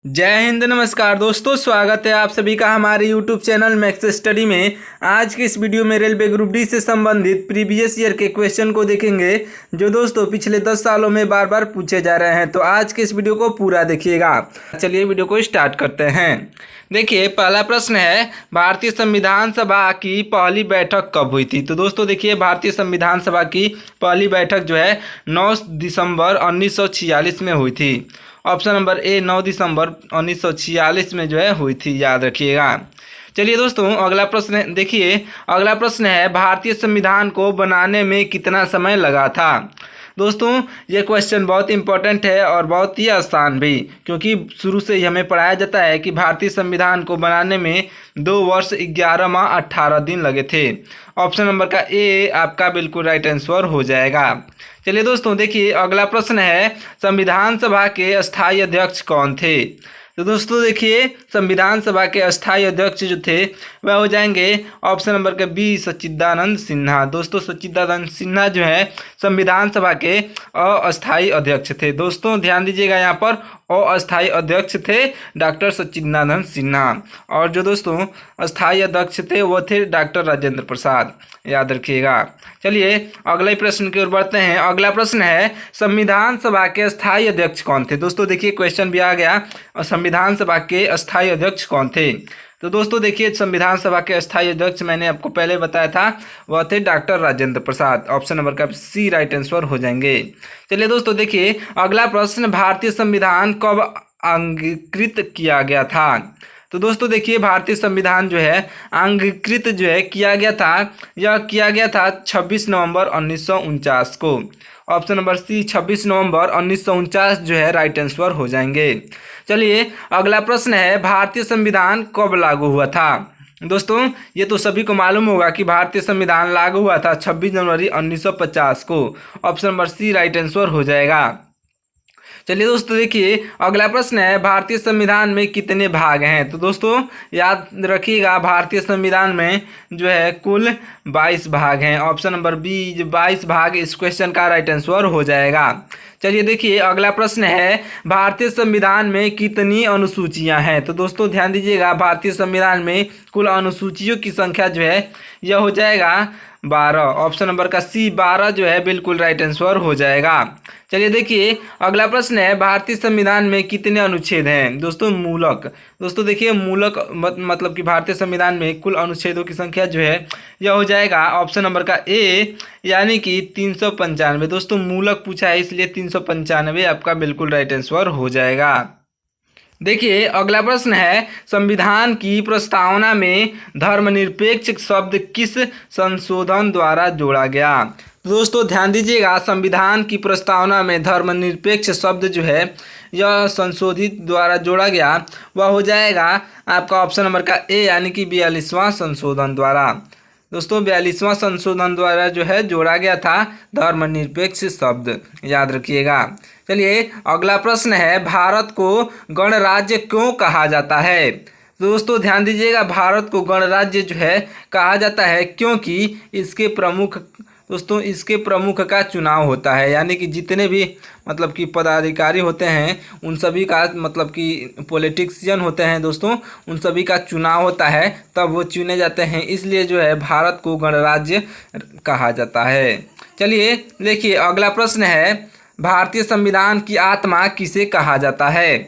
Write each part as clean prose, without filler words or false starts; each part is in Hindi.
जय हिंद, नमस्कार दोस्तों। स्वागत है आप सभी का हमारे YouTube चैनल मैक्स स्टडी में। आज के इस वीडियो में रेलवे ग्रुप डी से संबंधित प्रीवियस ईयर के क्वेश्चन को देखेंगे, जो दोस्तों पिछले 10 सालों में बार बार पूछे जा रहे हैं। तो आज के इस वीडियो को पूरा देखिएगा। चलिए वीडियो को स्टार्ट करते हैं। देखिए, पहला प्रश्न है, भारतीय संविधान सभा की पहली बैठक कब हुई थी? तो दोस्तों देखिए, भारतीय संविधान सभा की पहली बैठक जो है 9 दिसंबर 1946 में हुई थी। ऑप्शन नंबर ए 9 दिसंबर 1946 में जो है हुई थी, याद रखिएगा। चलिए दोस्तों, अगला प्रश्न देखिए। अगला प्रश्न है, भारतीय संविधान को बनाने में कितना समय लगा था? दोस्तों ये क्वेश्चन बहुत इंपॉर्टेंट है और बहुत ही आसान भी, क्योंकि शुरू से ही हमें पढ़ाया जाता है कि भारतीय संविधान को बनाने में 2 वर्ष 11 माह 18 दिन लगे थे। ऑप्शन नंबर का ए आपका बिल्कुल राइट आंसर हो जाएगा। चलिए दोस्तों देखिए, अगला प्रश्न है, संविधान सभा के अस्थायी अध्यक्ष कौन थे? तो दोस्तों देखिए, संविधान सभा के अस्थायी अध्यक्ष जो थे वह हो जाएंगे ऑप्शन नंबर के बी सच्चिदानंद सिन्हा। दोस्तों सच्चिदानंद सिन्हा जो है संविधान सभा के अस्थायी अध्यक्ष थे। दोस्तों ध्यान दीजिएगा, यहाँ पर अस्थायी अध्यक्ष थे डॉक्टर सच्चिदानंद सिन्हा, और जो दोस्तों अस्थायी अध्यक्ष थे वो थे डॉक्टर राजेंद्र प्रसाद, याद रखिएगा। चलिए अगले प्रश्न की ओर बढ़ते हैं। अगला प्रश्न है, संविधान सभा के अस्थायी अध्यक्ष कौन थे? दोस्तों देखिए, क्वेश्चन भी आ गया, और संविधान सभा के अस्थायी अध्यक्ष कौन थे? तो दोस्तों देखिए, संविधान सभा के अस्थायी अध्यक्ष मैंने आपको पहले बताया था, वह थे doctor Rajendra Prasad. Option number का सी राइट आंसर हो जाएंगे। चलिए दोस्तों देखिए, अगला प्रश्न, भारतीय संविधान कब अंगीकृत किया गया था? तो दोस्तों देखिए, भारतीय संविधान जो है अंगीकृत जो है किया गया था, यह किया गया था 26 नवंबर 1949 को। ऑप्शन नंबर सी 26 नवंबर 1949 जो है राइट आंसर हो जाएंगे। चलिए अगला प्रश्न है, भारतीय संविधान कब लागू हुआ था? दोस्तों ये तो सभी को मालूम होगा कि भारतीय संविधान लागू हुआ था 26 जनवरी 1950 को। Option number C right answer हो जाएगा। चलिए दोस्तों देखिए, अगला प्रश्न है, भारतीय संविधान में कितने भाग हैं? तो दोस्तों याद रखिएगा, भारतीय संविधान में जो है कुल 22 भाग हैं। ऑप्शन नंबर बी 22 भाग इस क्वेश्चन का राइट आंसर हो जाएगा। चलिए देखिए, अगला प्रश्न है, भारतीय संविधान में कितनी अनुसूचियां हैं? तो दोस्तों ध्यान दीजिएगा, भारतीय संविधान में कुल अनुसूचियों की संख्या जो है यह हो जाएगा 12। ऑप्शन नंबर का सी 12 जो है बिल्कुल राइट आंसर हो जाएगा। चलिए देखिए, अगला प्रश्न है, भारतीय संविधान में कितने अनुच्छेद हैं? दोस्तों मूलक। दोस्तों देखिए, मूलक मतलब कि भारतीय संविधान में कुल अनुच्छेदों की संख्या जो है यह हो जाएगा ऑप्शन नंबर का ए, यानी कि 395। दोस्तों मूलक पूछा है इसलिए 395 आपका बिल्कुल राइट आंसर हो जाएगा। देखिए अगला प्रश्न है, संविधान की प्रस्तावना में धर्मनिरपेक्ष शब्द किस संशोधन द्वारा जोड़ा गया? दोस्तों ध्यान दीजिएगा, संविधान की प्रस्तावना में धर्मनिरपेक्ष शब्द जो है यह संशोधित द्वारा जोड़ा गया, वह हो जाएगा आपका ऑप्शन नंबर का ए, यानी कि 42वां संशोधन द्वारा। दोस्तों 42वां संशोधन द्वारा जो है जोड़ा गया था धर्मनिरपेक्ष शब्द, याद रखिएगा। चलिए अगला प्रश्न है, भारत को गणराज्य क्यों कहा जाता है? दोस्तों ध्यान दीजिएगा, भारत को गणराज्य जो है कहा जाता है क्योंकि इसके प्रमुख का चुनाव होता है, यानी कि जितने भी मतलब कि पदाधिकारी होते हैं उन सभी का मतलब कि पॉलिटिशियन होते हैं दोस्तों, उन सभी का चुनाव होता है, तब वो चुने जाते हैं, इसलिए जो है भारत को गणराज्य कहा जाता है। चलिए देखिए, अगला प्रश्न है, भारतीय संविधान की आत्मा किसे कहा जाता है?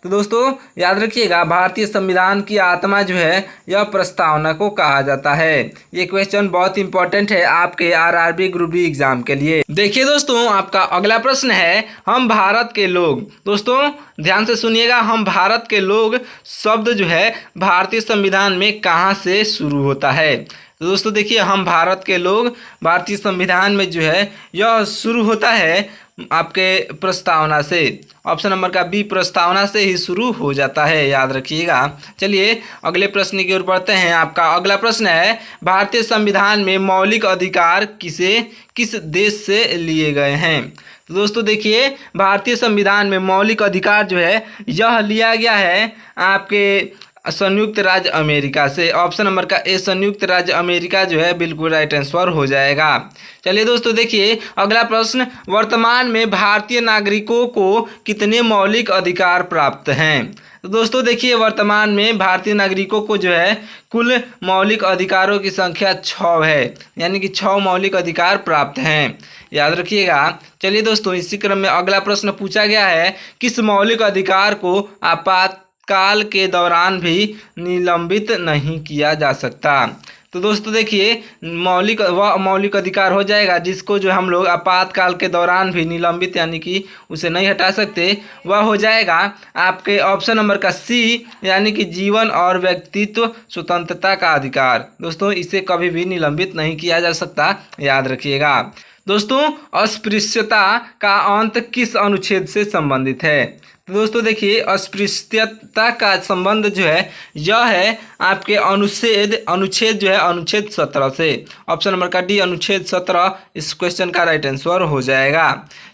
तो दोस्तों याद रखिएगा, भारतीय संविधान की आत्मा जो है यह प्रस्तावना को कहा जाता है। ये क्वेश्चन बहुत इंपॉर्टेंट है आपके आरआरबी ग्रुप डी एग्जाम के लिए। देखिए दोस्तों, आपका अगला प्रश्न है, हम भारत के लोग। दोस्तों ध्यान से सुनिएगा, हम भारत के लोग शब्द जो है भारतीय संविधान में कहाँ से शुरू होता है? तो दोस्तों देखिए, हम भारत के लोग भारतीय संविधान में जो है यह शुरू होता है आपके प्रस्तावना से। ऑप्शन नंबर का बी प्रस्तावना से ही शुरू हो जाता है, याद रखिएगा। चलिए अगले प्रश्न की ओर बढ़ते हैं। आपका अगला प्रश्न है, भारतीय संविधान में मौलिक अधिकार किस देश से लिए गए हैं? तो दोस्तों देखिए, भारतीय संविधान में मौलिक अधिकार जो है यह लिया गया है आपके संयुक्त राज्य अमेरिका से। ऑप्शन नंबर का ए संयुक्त राज्य अमेरिका जो है बिल्कुल राइट आंसर हो जाएगा। चलिए दोस्तों देखिए अगला प्रश्न, वर्तमान में भारतीय नागरिकों को कितने मौलिक अधिकार प्राप्त हैं? तो दोस्तों देखिए वर्तमान में भारतीय नागरिकों को जो है कुल मौलिक अधिकारों की संख्या 6 है, यानी कि 6 मौलिक अधिकार प्राप्त हैं, याद रखिएगा। चलिए दोस्तों इसी क्रम में अगला प्रश्न पूछा गया है, किस मौलिक अधिकार को आपातकाल के दौरान भी निलंबित नहीं किया जा सकता? तो दोस्तों देखिए वह मौलिक अधिकार हो जाएगा जिसको जो हम लोग आपातकाल के दौरान भी निलंबित यानी कि उसे नहीं हटा सकते, वह हो जाएगा आपके ऑप्शन नंबर का सी, यानी कि जीवन और व्यक्तित्व स्वतंत्रता का अधिकार। दोस्तों इसे कभी भी निलंबित नहीं किया जा सकता, याद रखिएगा। दोस्तों अस्पृश्यता का अंत किस अनुच्छेद से संबंधित है? तो दोस्तों देखिए अस्पृश्यता का संबंध जो है यह है आपके अनुच्छेद जो है अनुच्छेद 17 से। ऑप्शन नंबर का डी अनुच्छेद 17 इस क्वेश्चन का राइट आंसर हो जाएगा।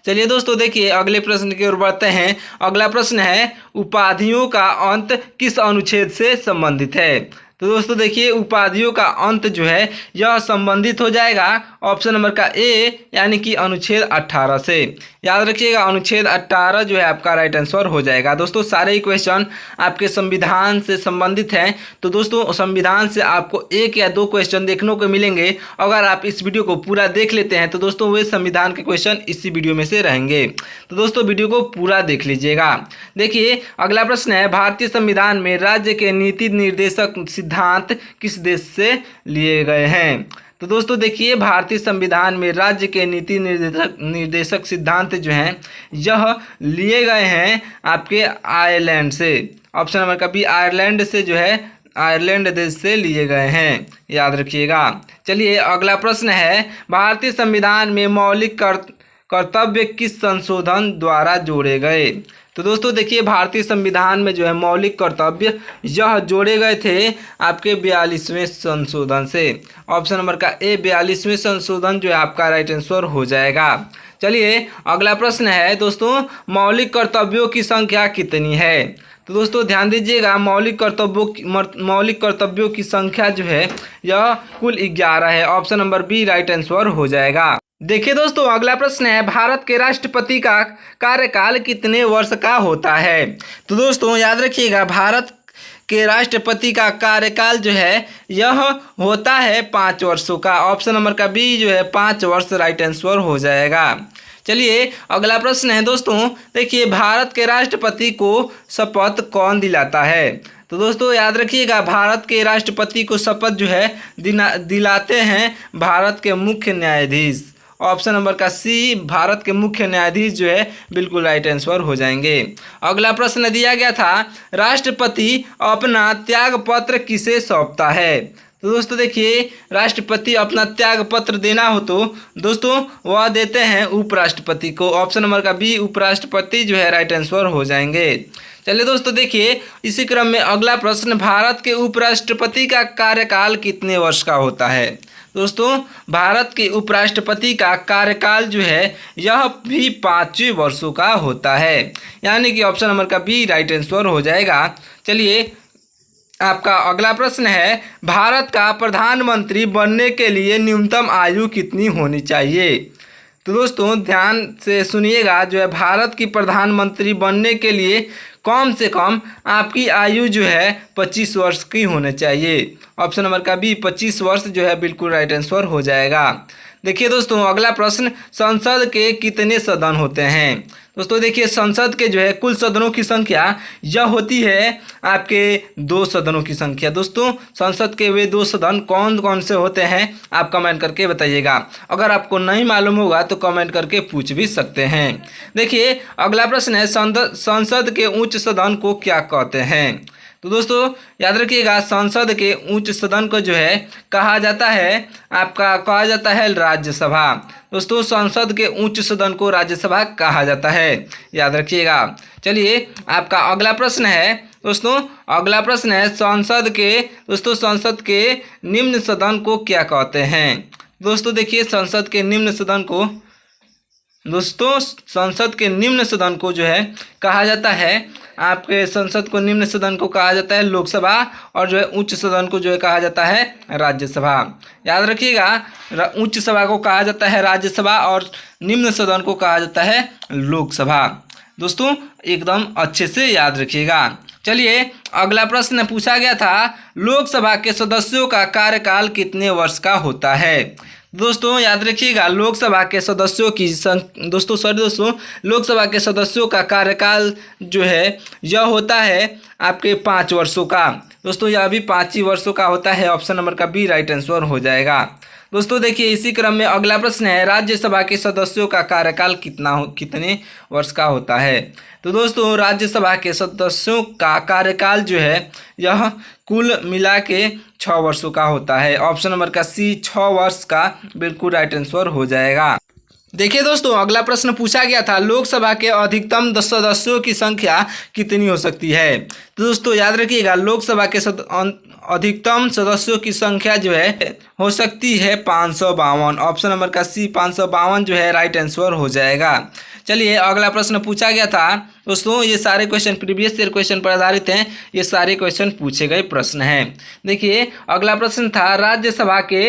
चलिए दोस्तों देखिए अगले प्रश्न की ओर बढ़ते हैं। अगला प्रश्न है, उपाधियों का अंत किस अनुच्छेद से संबंधित है? तो दोस्तों देखिए उपाधियों का अंत जो है यह संबंधित हो जाएगा ऑप्शन नंबर का ए, यानी कि अनुच्छेद 18 से। याद रखिएगा अनुच्छेद 18 जो है आपका राइट आंसर हो जाएगा। दोस्तों सारे ही क्वेश्चन आपके संविधान से संबंधित हैं, तो दोस्तों संविधान से आपको 1 या 2 क्वेश्चन देखने को मिलेंगे। अगर आप इस वीडियो को पूरा देख लेते हैं तो दोस्तों वे संविधान के क्वेश्चन इसी वीडियो में से रहेंगे, तो दोस्तों वीडियो को पूरा देख लीजिएगा। देखिए अगला प्रश्न है, भारतीय संविधान में राज्य के नीति निर्देशक सिद्धांत किस देश से लिए गए हैं? तो दोस्तों देखिए भारतीय संविधान में राज्य के नीति निर्देशक सिद्धांत जो हैं यह लिए गए हैं आपके आयरलैंड से। ऑप्शन नंबर का बी आयरलैंड से जो है आयरलैंड देश से लिए गए हैं, याद रखिएगा। चलिए अगला प्रश्न है, भारतीय संविधान में मौलिक कर्तव्य किस संशोधन द्वारा जोड़े गए? तो दोस्तों देखिए भारतीय संविधान में जो है मौलिक कर्तव्य यह जोड़े गए थे आपके 42वें संशोधन से। ऑप्शन नंबर का ए 42वें संशोधन जो है आपका राइट आंसर हो जाएगा। चलिए अगला प्रश्न है दोस्तों, मौलिक कर्तव्यों की संख्या कितनी है? तो दोस्तों ध्यान दीजिएगा मौलिक कर्तव्यों की संख्या जो है यह कुल 11 है। Option number B right answer हो जाएगा। देखिए दोस्तों अगला प्रश्न है, भारत के राष्ट्रपति का कार्यकाल कितने वर्ष का होता है? तो दोस्तों याद रखिएगा भारत के राष्ट्रपति का कार्यकाल जो है यह होता है 5 वर्षों का। ऑप्शन नंबर का बी जो है 5 वर्ष राइट आंसर हो जाएगा। चलिए अगला प्रश्न है दोस्तों, देखिए भारत के राष्ट्रपति को शपथ कौन दिलाता है? तो दोस्तों याद रखिएगा भारत के राष्ट्रपति को शपथ जो है दिलाते हैं भारत के मुख्य न्यायाधीश। ऑप्शन नंबर का सी भारत के मुख्य न्यायाधीश जो है बिल्कुल राइट आंसर हो जाएंगे। अगला प्रश्न दिया गया था, राष्ट्रपति अपना त्याग पत्र किसे सौंपता है? तो दोस्तों देखिए राष्ट्रपति अपना त्याग पत्र देना हो तो दोस्तों वह देते हैं उपराष्ट्रपति को। ऑप्शन नंबर का बी उपराष्ट्रपति जो है राइट आंसर हो जाएंगे। चलिए दोस्तों देखिए इसी क्रम में अगला प्रश्न, भारत के उपराष्ट्रपति का कार्यकाल कितने वर्ष का होता है? दोस्तों भारत के उपराष्ट्रपति का कार्यकाल जो है यह भी 5 वर्षों का होता है, यानी कि ऑप्शन नंबर का बी राइट आंसर हो जाएगा। चलिए आपका अगला प्रश्न है, भारत का प्रधानमंत्री बनने के लिए न्यूनतम आयु कितनी होनी चाहिए? तो दोस्तों ध्यान से सुनिएगा, जो है भारत की प्रधानमंत्री बनने के लिए कम से कम आपकी आयु जो है 25 वर्ष की होनी चाहिए। ऑप्शन नंबर का बी 25 वर्ष जो है बिल्कुल राइट आंसर हो जाएगा। देखिए दोस्तों अगला प्रश्न, संसद के कितने सदन होते हैं? दोस्तों देखिए संसद के जो है कुल सदनों की संख्या यह होती है आपके 2 सदनों की संख्या। दोस्तों संसद के वे 2 सदन कौन कौन से होते हैं आप कमेंट करके बताइएगा। अगर आपको नहीं मालूम होगा तो कमेंट करके पूछ भी सकते हैं। देखिए अगला प्रश्न है, संसद के उच्च सदन को क्या कहते हैं? तो दोस्तों याद रखिएगा संसद के उच्च सदन को जो है कहा जाता है राज्यसभा। दोस्तों संसद के उच्च सदन को राज्यसभा कहा जाता है, याद रखिएगा। चलिए आपका अगला प्रश्न है दोस्तों, अगला प्रश्न है संसद के निम्न सदन को क्या कहते हैं? दोस्तों देखिए संसद के निम्न सदन को दोस्तों संसद के निम्न सदन को जो है कहा जाता है, आपके संसद को निम्न सदन को कहा जाता है लोकसभा, और जो है उच्च सदन को जो है कहा जाता है राज्यसभा। याद रखिएगा, उच्च सभा को कहा जाता है राज्यसभा और निम्न सदन को कहा जाता है लोकसभा। दोस्तों एकदम अच्छे से याद रखिएगा। चलिए अगला प्रश्न पूछा गया था, लोकसभा के सदस्यों का कार्यकाल कितने वर्ष का होता है। दोस्तों याद रखिएगा, लोकसभा के सदस्यों की लोकसभा के सदस्यों का कार्यकाल जो है यह होता है आपके 5 वर्षों का। दोस्तों यह भी 5 ही वर्षों का होता है। ऑप्शन नंबर का बी राइट आंसर हो जाएगा। दोस्तों देखिए इसी क्रम में अगला प्रश्न है, राज्यसभा के सदस्यों का कार्यकाल कितने वर्ष का होता है। तो दोस्तों राज्यसभा के सदस्यों का कार्यकाल जो है यह कुल मिला के 6 वर्षों का होता है। ऑप्शन नंबर का सी 6 वर्ष का बिल्कुल राइट आंसर हो जाएगा। देखिए दोस्तों अगला प्रश्न पूछा गया था, लोकसभा के अधिकतम सदस्यों की संख्या कितनी हो सकती है। तो दोस्तों याद रखिएगा, लोकसभा के अधिकतम सदस्यों की संख्या जो है हो सकती है 552। ऑप्शन नंबर का सी 552 जो है राइट आंसर हो जाएगा। चलिए अगला प्रश्न पूछा गया था। दोस्तों ये सारे क्वेश्चन प्रीवियस ईयर क्वेश्चन पर आधारित हैं, ये सारे क्वेश्चन पूछे गए प्रश्न हैं। देखिए अगला प्रश्न था, राज्यसभा के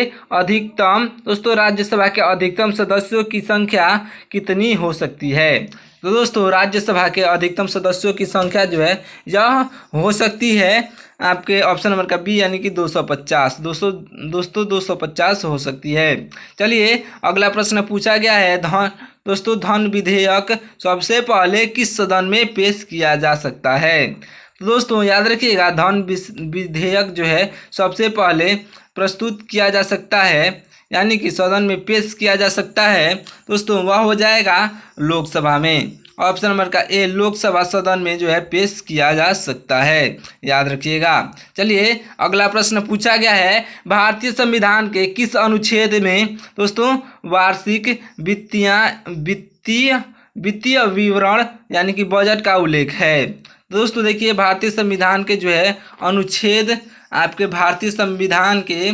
अधिकतम सदस्यों की संख्या कितनी हो सकती है। तो दोस्तों राज्यसभा के अधिकतम सदस्यों की संख्या जो है यह हो सकती है आपके ऑप्शन नंबर का बी यानी कि 250। दोस्तों 250 हो सकती है। चलिए अगला प्रश्न पूछा गया है, धन विधेयक सबसे पहले किस सदन में पेश किया जा सकता है। तो दोस्तों याद रखिएगा, धन विधेयक जो है सबसे पहले प्रस्तुत किया जा सकता है यानी कि सदन में पेश किया जा सकता है। दोस्तों वह हो जाएगा लोकसभा में। ऑप्शन नंबर का ए लोकसभा सदन में जो है पेश किया जा सकता है, याद रखिएगा। चलिए अगला प्रश्न पूछा गया है, भारतीय संविधान के किस अनुच्छेद में दोस्तों वार्षिक वित्तीय विवरण यानी कि बजट का उल्लेख है। दोस्तों देखिए भारतीय संविधान के जो है अनुच्छेद, आपके भारतीय संविधान के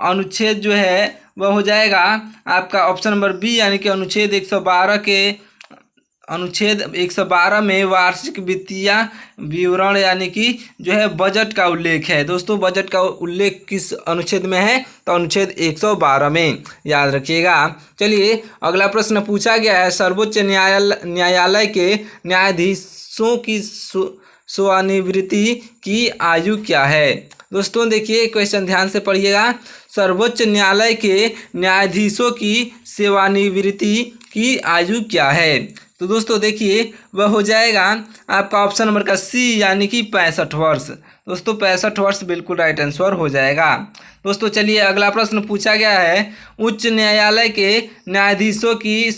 अनुच्छेद जो है वह हो जाएगा आपका ऑप्शन नंबर बी यानी कि अनुच्छेद 112 में वार्षिक वित्तीय विवरण यानी कि जो है बजट का उल्लेख है। दोस्तों बजट का उल्लेख किस अनुच्छेद में है, तो अनुच्छेद 112 में, याद रखिएगा। चलिए अगला प्रश्न पूछा गया है, सर्वोच्च न्यायालय के न्यायाधीशों की सेवानिवृत्ति की आयु क्या है। दोस्तों देखिए क्वेश्चन ध्यान से पढ़िएगा, सर्वोच्च न्यायालय के न्यायाधीशों की सेवानिवृत्ति की आयु क्या है। तो दोस्तों देखिए वह हो जाएगा आपका ऑप्शन नंबर का सी यानी कि 65 वर्ष। दोस्तों 65 वर्ष बिल्कुल राइट आंसर हो जाएगा। दोस्तों चलिए अगला प्रश्न पूछा गया है, उच्च न्यायालय के न्यायाधीशों की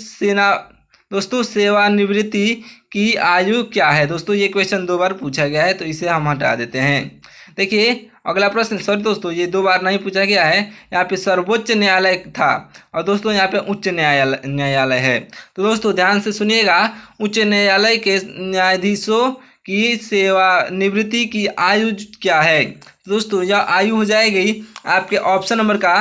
सेवानिवृत्ति की आयु क्या है। दोस्तों ये क्वेश्चन 2 बार पूछा गया है तो इसे हम हटा देते हैं। देखिए अगला प्रश्न, सॉरी दोस्तों ये 2 बार नहीं पूछा गया है, यहाँ पे सर्वोच्च न्यायालय था और दोस्तों यहाँ पे उच्च न्यायालय है। तो दोस्तों ध्यान से सुनिएगा, उच्च न्यायालय के न्यायाधीशों की सेवानिवृत्ति की आयु क्या है। तो दोस्तों यह आयु हो जाएगी आपके ऑप्शन नंबर का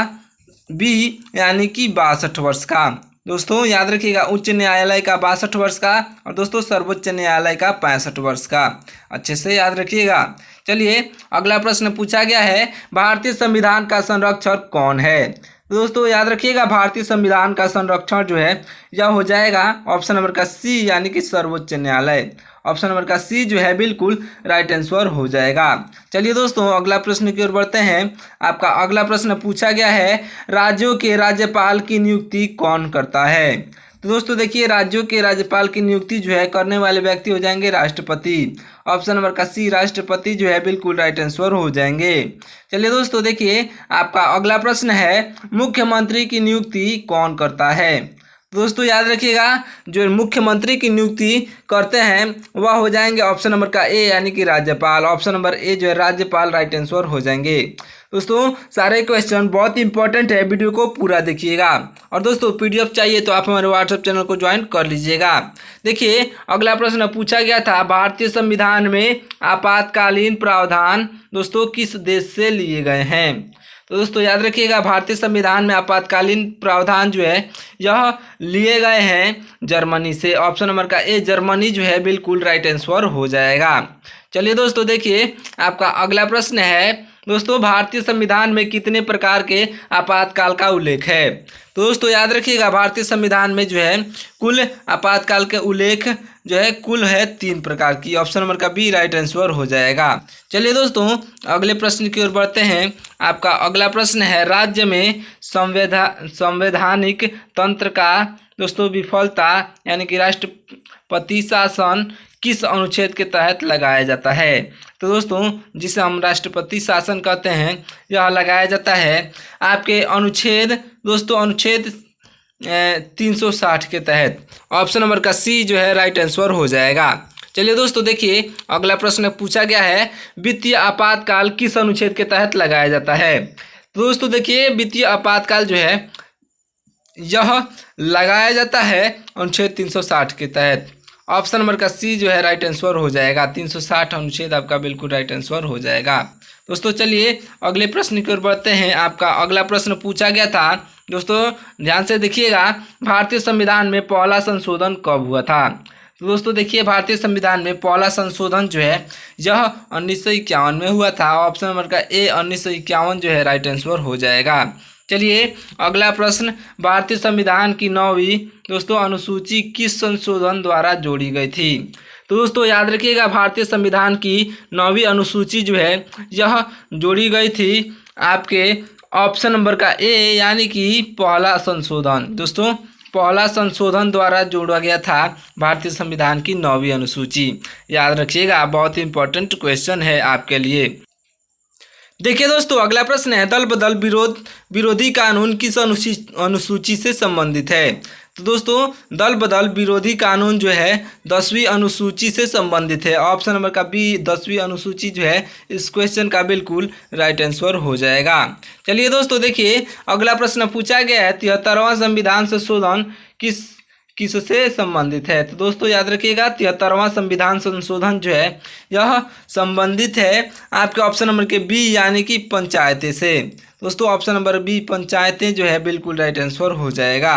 बी यानी कि 62 वर्ष का। दोस्तों याद रखिएगा, उच्च न्यायालय का 62 वर्ष का और दोस्तों सर्वोच्च न्यायालय का 65 वर्ष का, अच्छे से याद रखिएगा। चलिए अगला प्रश्न पूछा गया है, भारतीय संविधान का संरक्षक कौन है। तो दोस्तों याद रखिएगा, भारतीय संविधान का संरक्षण जो है यह हो जाएगा ऑप्शन नंबर का सी यानी कि सर्वोच्च न्यायालय। ऑप्शन नंबर का सी जो है बिल्कुल राइट आंसर हो जाएगा। चलिए दोस्तों अगला प्रश्न की ओर बढ़ते हैं। आपका अगला प्रश्न पूछा गया है, राज्यों के राज्यपाल की नियुक्ति कौन करता है। तो दोस्तों देखिए राज्यों के राज्यपाल की नियुक्ति जो है करने वाले व्यक्ति हो जाएंगे राष्ट्रपति। ऑप्शन नंबर का सी राष्ट्रपति जो है बिल्कुल राइट आंसर हो जाएंगे। चलिए दोस्तों देखिए आपका अगला प्रश्न है, मुख्यमंत्री की नियुक्ति कौन करता है। दोस्तों याद रखिएगा, जो मुख्यमंत्री की नियुक्ति करते हैं वह हो जाएंगे ऑप्शन नंबर का ए यानी कि राज्यपाल। ऑप्शन नंबर ए जो है राज्यपाल राइट आंसर हो जाएंगे। दोस्तों सारे क्वेश्चन बहुत इंपॉर्टेंट है, वीडियो को पूरा देखिएगा। और दोस्तों पीडीएफ चाहिए तो आप हमारे व्हाट्सएप चैनल को ज्वाइन कर लीजिएगा। देखिए अगला प्रश्न पूछा गया था, भारतीय संविधान में आपातकालीन प्रावधान दोस्तों किस देश से लिए गए हैं। तो दोस्तों याद रखिएगा, भारतीय संविधान में आपातकालीन प्रावधान जो है यह लिए गए हैं जर्मनी से। ऑप्शन नंबर का ए जर्मनी जो है बिल्कुल राइट आंसर हो जाएगा। चलिए दोस्तों देखिए, आपका अगला प्रश्न है दोस्तों, भारतीय संविधान में कितने प्रकार के आपातकाल का उल्लेख है। तो दोस्तों याद रखिएगा, भारतीय संविधान में जो है कुल आपातकाल के उल्लेख जो है कुल है 3 प्रकार की। ऑप्शन नंबर का बी राइट आंसर हो जाएगा। चलिए दोस्तों अगले प्रश्न की ओर बढ़ते हैं। आपका अगला प्रश्न है, राज्य में संवैधानिक तंत्र का दोस्तों विफलता यानी कि राष्ट्रपति शासन किस अनुच्छेद के तहत लगाया जाता है। तो दोस्तों जिसे हम राष्ट्रपति शासन कहते हैं यह लगाया जाता है आपके अनुच्छेद 360 के तहत। ऑप्शन नंबर का सी जो है राइट आंसर हो जाएगा। चलिए दोस्तों देखिए, अगला प्रश्न पूछा गया है, वित्तीय आपातकाल किस अनुच्छेद के तहत लगाया जाता है। तो दोस्तों देखिए, वित्तीय आपातकाल जो है यह लगाया जाता है अनुच्छेद 360 के तहत। ऑप्शन नंबर का सी जो है राइट आंसर हो जाएगा। 360 अनुच्छेद आपका बिल्कुल राइट आंसर हो जाएगा। दोस्तों चलिए अगले प्रश्न की ओर बढ़ते हैं। आपका अगला प्रश्न पूछा गया था दोस्तों, ध्यान से देखिएगा, भारतीय संविधान में पहला संशोधन कब हुआ था। तो दोस्तों देखिए, भारतीय संविधान में पहला संशोधन जो है यह 1951 में हुआ था। ऑप्शन नंबर का ए 1951 जो है राइट आंसर हो जाएगा। चलिए अगला प्रश्न, भारतीय संविधान की 9वीं दोस्तों अनुसूची किस संशोधन द्वारा जोड़ी गई थी। तो दोस्तों याद रखिएगा, भारतीय संविधान की 9वीं अनुसूची जो है यह जोड़ी गई थी आपके ऑप्शन नंबर का ए यानी कि पहला संशोधन। दोस्तों पहला संशोधन द्वारा जोड़ा गया था भारतीय संविधान की 9वीं अनुसूची। याद रखिएगा, बहुत ही इंपॉर्टेंट क्वेश्चन है आपके लिए। देखिए दोस्तों अगला प्रश्न है, दल बदल विरोधी कानून किस अनुसूची से संबंधित है। तो दोस्तों दल बदल विरोधी कानून जो है 10वीं अनुसूची से संबंधित है। ऑप्शन नंबर का बी 10वीं अनुसूची जो है इस क्वेश्चन का बिल्कुल राइट आंसर हो जाएगा। चलिए दोस्तों देखिए, अगला प्रश्न पूछा गया है, 73वां संविधान संशोधन किससे संबंधित है। तो दोस्तों याद रखिएगा, 73वां संविधान संशोधन जो है यह संबंधित है आपके ऑप्शन नंबर के बी यानी कि पंचायतें से। दोस्तों ऑप्शन नंबर बी पंचायतें जो है बिल्कुल राइट आंसर हो जाएगा।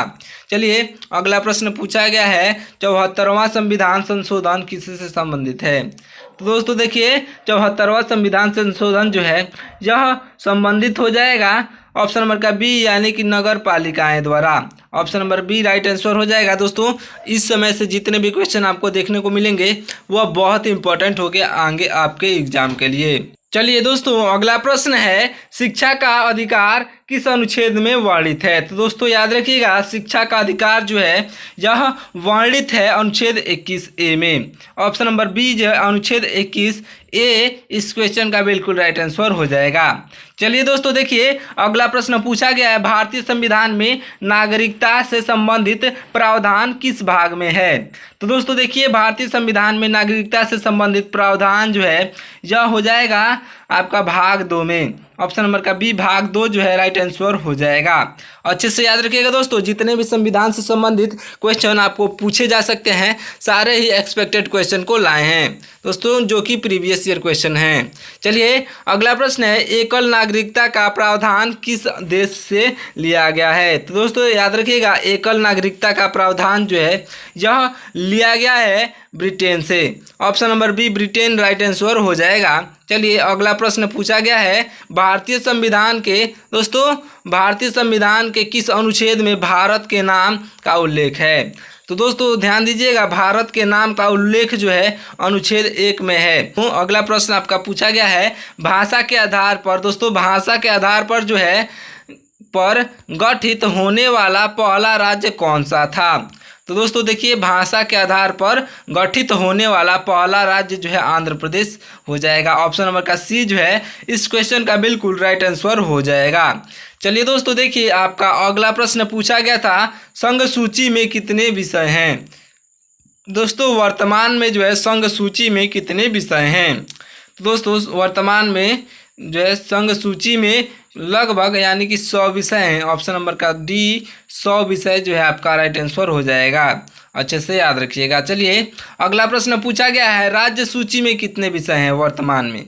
चलिए अगला प्रश्न पूछा गया है, 74वां संविधान संशोधन किससे संबंधित है। तो दोस्तों देखिए, 74वां संविधान संशोधन जो है यह संबंधित हो जाएगा ऑप्शन नंबर का बी यानी कि नगर पालिकाएं द्वारा। Option number B right answer हो जाएगा। दोस्तों इस समय से जितने भी क्वेश्चन आपको देखने को मिलेंगे वह बहुत इंपॉर्टेंट होके आएंगे आपके एग्जाम के लिए। चलिए दोस्तों अगला प्रश्न है, शिक्षा का अधिकार किस अनुच्छेद में वर्णित है। तो दोस्तों याद रखिएगा, शिक्षा का अधिकार जो है यह वर्णित है अनुच्छेद 21A में। ऑप्शन नंबर बी जो है अनुच्छेद 21A इस क्वेश्चन का बिल्कुल राइट आंसर हो जाएगा। चलिए दोस्तों देखिए, अगला प्रश्न पूछा गया है, भारतीय संविधान में नागरिकता से संबंधित प्रावधान किस भाग में है। तो दोस्तों देखिए, भारतीय संविधान में नागरिकता से संबंधित प्रावधान जो है यह हो जाएगा आपका भाग 2 में। ऑप्शन नंबर का बी भाग 2 जो है राइट आंसर हो जाएगा। अच्छे से याद रखिएगा दोस्तों, जितने भी संविधान से संबंधित क्वेश्चन आपको पूछे जा सकते हैं सारे ही एक्सपेक्टेड क्वेश्चन को लाए हैं दोस्तों, जो कि प्रीवियस ईयर क्वेश्चन हैं। चलिए अगला प्रश्न है, एकल नागरिकता का प्रावधान किस देश से लिया गया है। तो दोस्तों याद रखिएगा, एकल नागरिकता का प्रावधान जो है यह लिया गया है ब्रिटेन से। Option number B Britain right answer हो जाएगा। चलिए अगला प्रश्न पूछा गया है, भारतीय संविधान के किस अनुच्छेद में भारत के नाम का उल्लेख है। तो दोस्तों ध्यान दीजिएगा, भारत के नाम का उल्लेख जो है अनुच्छेद 1 में है। तो अगला प्रश्न आपका पूछा गया है, भाषा के आधार पर दोस्तों भाषा के आधार पर जो है पर गठित होने वाला पहला राज्य कौन सा था। तो दोस्तों देखिए, भाषा के आधार पर गठित होने वाला पहला राज्य जो है आंध्र प्रदेश हो जाएगा। ऑप्शन नंबर का सी जो है इस क्वेश्चन का बिल्कुल राइट आंसर हो जाएगा। चलिए दोस्तों देखिए, आपका अगला प्रश्न पूछा गया था, संघ सूची में कितने विषय हैं। दोस्तों वर्तमान में जो है संघ सूची में कितने विषय हैं। तो दोस्तों वर्तमान में जो है संघ सूची में लगभग यानी कि 100 विषय हैं। ऑप्शन नंबर का डी 100 विषय जो है आपका राइट आंसर हो जाएगा। अच्छे से याद रखिएगा। चलिए अगला प्रश्न पूछा गया है, राज्य सूची में कितने विषय हैं वर्तमान में।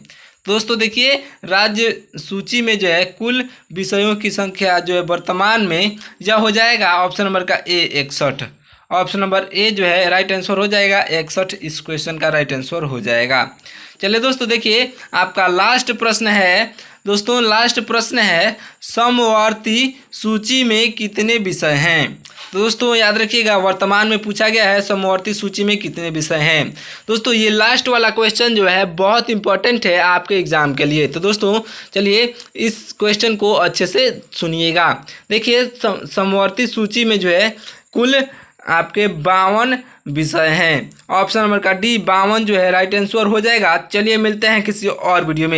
दोस्तों देखिए, राज्य सूची में जो है कुल विषयों की संख्या जो है वर्तमान में यह हो जाएगा ऑप्शन नंबर का ए 61। ऑप्शन नंबर ए जो है राइट आंसर हो जाएगा 61। इस क्वेश्चन का राइट आंसर हो जाएगा। चलिए दोस्तों देखिए, आपका लास्ट प्रश्न है। दोस्तों लास्ट प्रश्न है, समवर्ती सूची में कितने विषय हैं। तो दोस्तों याद रखिएगा, वर्तमान में पूछा गया है समवर्ती सूची में कितने विषय हैं। दोस्तों ये लास्ट वाला क्वेश्चन जो है बहुत इंपॉर्टेंट है आपके एग्जाम के लिए। तो दोस्तों चलिए इस क्वेश्चन को अच्छे से सुनिएगा। देखिए, समवर्ती सूची में जो है कुल आपके 52 विषय हैं। ऑप्शन नंबर का डी 52 जो है राइट आंसर हो जाएगा। चलिए मिलते हैं किसी और वीडियो में।